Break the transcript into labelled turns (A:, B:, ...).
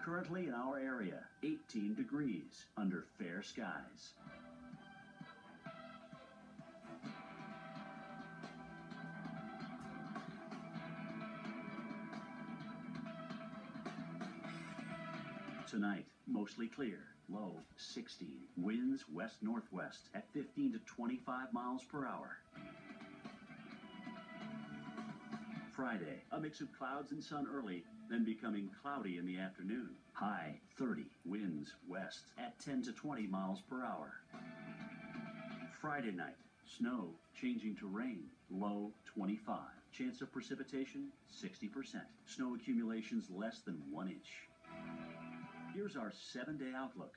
A: Currently in our area, 18 degrees under fair skies. Tonight, mostly clear, low 16. Winds west-northwest at 15 to 25 miles per hour. Friday, a mix of clouds and sun early, then becoming cloudy in the afternoon. High 30, winds west at 10 to 20 miles per hour. Friday night, snow changing to rain, low 25. Chance of precipitation, 60%. Snow accumulations less than 1 inch. Here's our 7-day outlook.